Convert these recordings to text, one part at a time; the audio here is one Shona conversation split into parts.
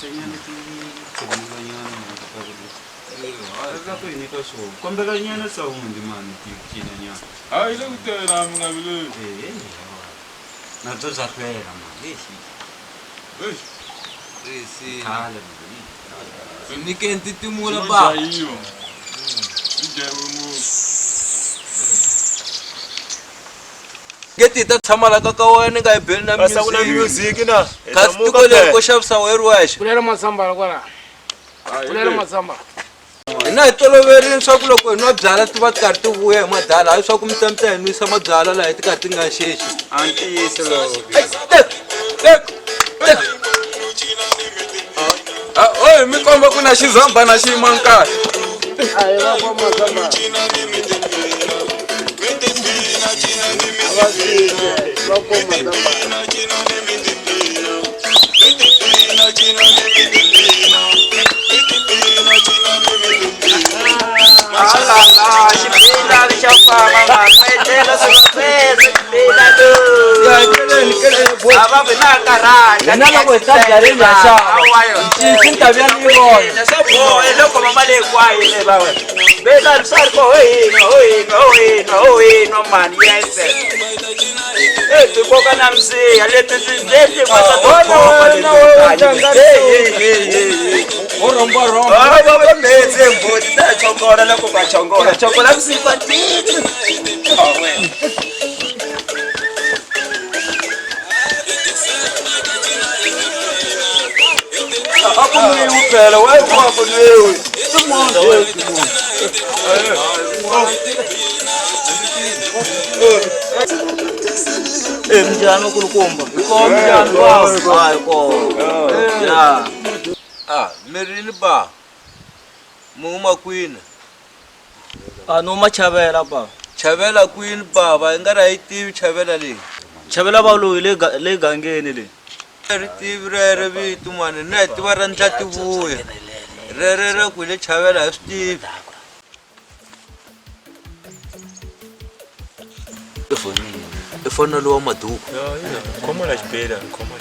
senyana ti tshemela nyana mo ka ka ko ni ka so kombela nyana sa undi mani ti kina nyana hayi lo kutela mina vile na to za kwela ma esi khala ni ke ntitimula ba iyo ijewe mo ngeti ta tshama la ka wena nga ibeli na music Asa kuna music na. kasi tiko leri ko xavisa weru wexe kulela masamba kwala kulela masamba hina hi toloverile leswaku loko hi nwa byala ti va ti karhi ti vuya hi madala hayi swa ku mi ta hi nwisa mabyala laha ti karhi ti nga xexi anti selo oye mi komba ku na xizamba na xiyima nkarhi ayi va kwa masamba va kwa masamba Mjano kulukomba. Ko mjano wa. Hayi ko. Ya. mirini ba muma kwini No machavela ba. chavela kwini baba hi nga ri yi tivi chavela leyi Chavela ba lo le gangeni le. ri tivi rere vito mani na hi tiva ra ndla tivuya rere ra ku le chavela hi swi tivi i fonelo wa maduku Khoma la xibela, khoma.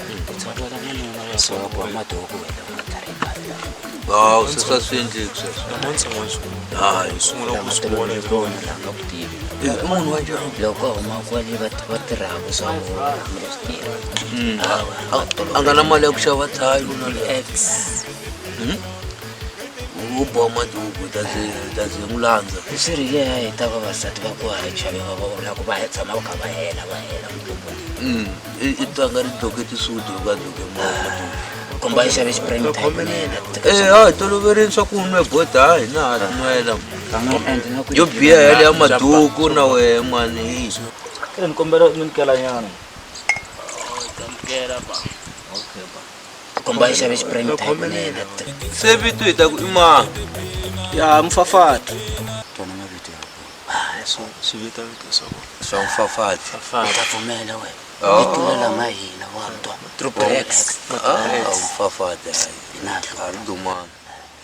wow se swa swi endleki sweswo Namuntlha n'wansu. hayi Sungula ku swi vona hi vona. munhu wa njhani loko huma kwale va tirhaka swa a nga na mali ya ku xava thayi na le x u boha maduku ta zi n'wi landza swi ri ye hi ta vavasati va ku hayichavi va vona ku va tshama va kha va hela mutumbuni i tlanga ri doke tisudi u nga doke maduku komba yi xave xipring time hayi toloverini swa ku nwe bota hayi na ha nwela yo biha hele ya maduku na wehe mani Ni kombela mi nikela nyana. komba yi xave xipring time se vito hi ta ku i ma Ya mfafati. tona mavito So sivita so. swa mfafati ta pfumela we itulela mahina wa mtwa triple x mfafati hayi a ri dumanga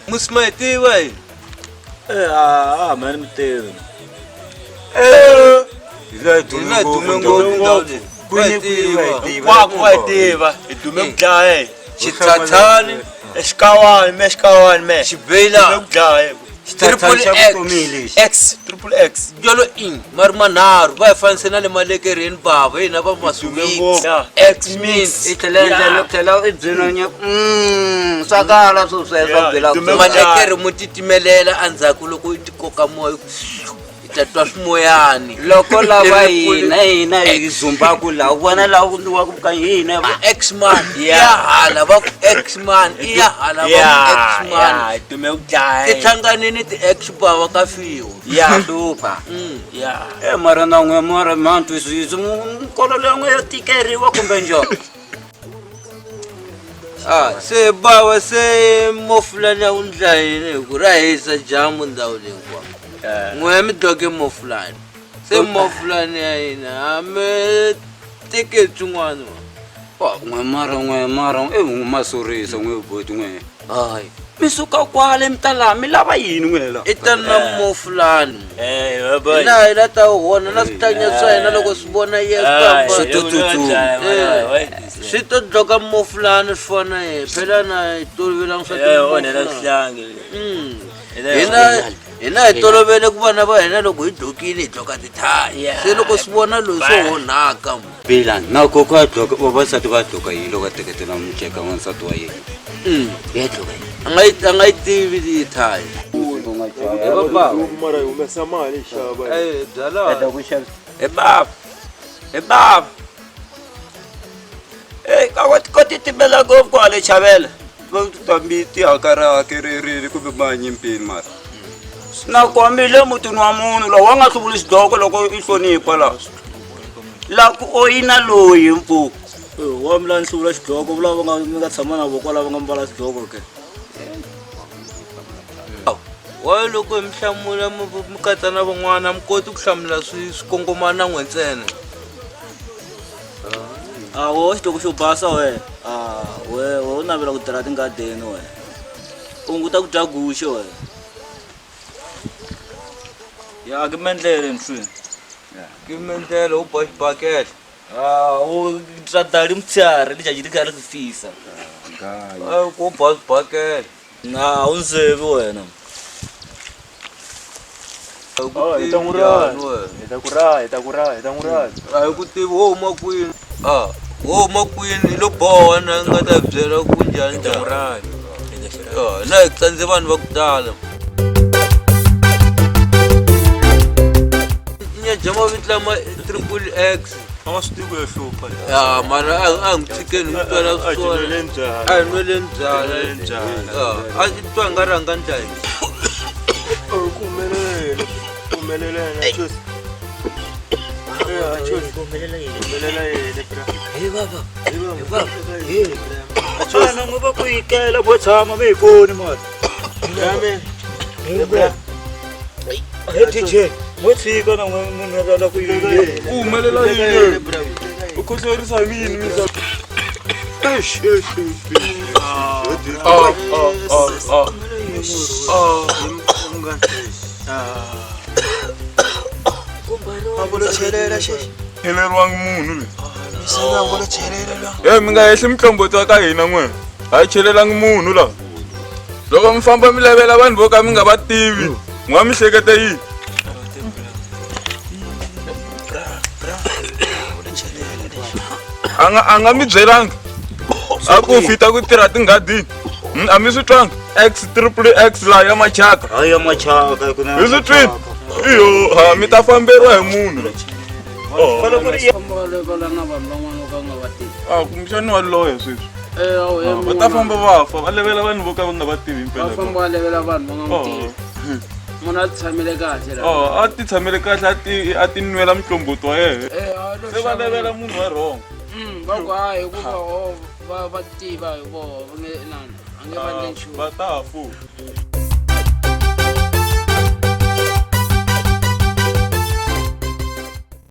musima hi tiva hi Man mi tivi. hina hi dume ngopfu ndhawu leyi Wa tiva. Hi dume ku dlaya. xithathani Xikawani me. xibelani Dlaya. triple x Triple X. jolo in mari manharhu va hi fanise na le malekereni bava hina va masuviti x means ithela ibyinonya sakala swo sweswo bela ku malekere mo titimelela andzhaku loko ti koka moya ta twa swimoyani loko lava hina hi zumbaku la vona la ku wa ku ka hina x man ya hala va ku x man ya hala va ku x man Dume ku dlaya. ti hlanganini ti x bava ka fiwa ya hlupa Ya. mara na n'we mara mantu swizo nkololo n'we yo tikeriwa kumbe njoko se bava se mofulani ya ku ndla yini hi ku ra hisa jamu ndhawu leyi kwa n'we mi doke mofulani se mofulani ya hina a mi teke byin'wana n'we mara masurisa n'we boti n'we hayi mi suka kwale mi ta laha mi lava yini n'we la i ta na mofulani Baba. na hina ta vona na switanya swa hina loko swi vona Swi yeswi tsutsuma. swi to dloka mofulani swi fana phela na hi tolovelangi swa onhela sihlangi hina hi tolovele ku vana va hina loko hi dlokile hi dloka tithayi se loko swi vona loyi swo onhaka Bilani na koko a dloka vavasati va dloka yini loko a teketela muceka n'wansati wa yena ya dloka yini a nga yi tivi tithayi mara humesa mali xava byala baba ka titimela ngopfu kwale chavela tambi tihakara hakererile kumbe manyimpini mara na kwamile mutini wa munhu lowu wa nga hluvuli xidloko loko i hlonipha la ku oyina loyi mpu wa mila ni hluvula xidloko vulava mi nga tshama na voko lava nga mbala xidloko ke wa loko hi mi hlamula mi katsa na van'wana mi koti ku hlamula swikongomana na n'we ntsena wo xidloko xo basa we u navela ku tirha tingadeni we u hunguta ku dya guxe we ya ke mendlele nswini ke mentele u boxa xibakele u dya dali mutshari li jaji li kha ri ku fisa ku boxa xibakele na u nzevi wena hi ku tivi wo huma kwini wo huma kwini lo boha na nga ta byela ku njhani na hi tsandze vanhu va ku tala nyaja mavito lama triple x a nga swi tivi ku ya hlupha ya mara a n'wi tshikeni n'wi twela swona a hi nweleni byala a twa hi nga rhanga njhani ana ngo va ku yikela vo tshama ve hi voni mali he DJ mo tshika na munhu a lava ku yikela u humelela yini u khohlorisa mini misa cheleriwangi munhu loyi mi nga hehli mitlomboti wa ka hina n'we hayi chelelangi munhu la loko mi famba mi lavela vanhu vo ka mi nga va tivi mi nga mi hleketa yini a nga mi byelanga a ku fita ku tirha tinghadini a mi swi twanga x triple x laha ya machaka hayi ya machaka hi swi twini iyo mi ta famberiwa hi munhu kumbexani wa loya sweswi va ta famba va fa va levela vanhu vo ka va nga va tivi va levela vanhu va nga n'wi tivi munhu a ti tshamele kahle a ti tshamele kahle a ti nwela mtlomboti wa yena se va levela munhu wa wrong va ku hayi hikuva va tiva hi voho a nge va endle nchumu va ta fu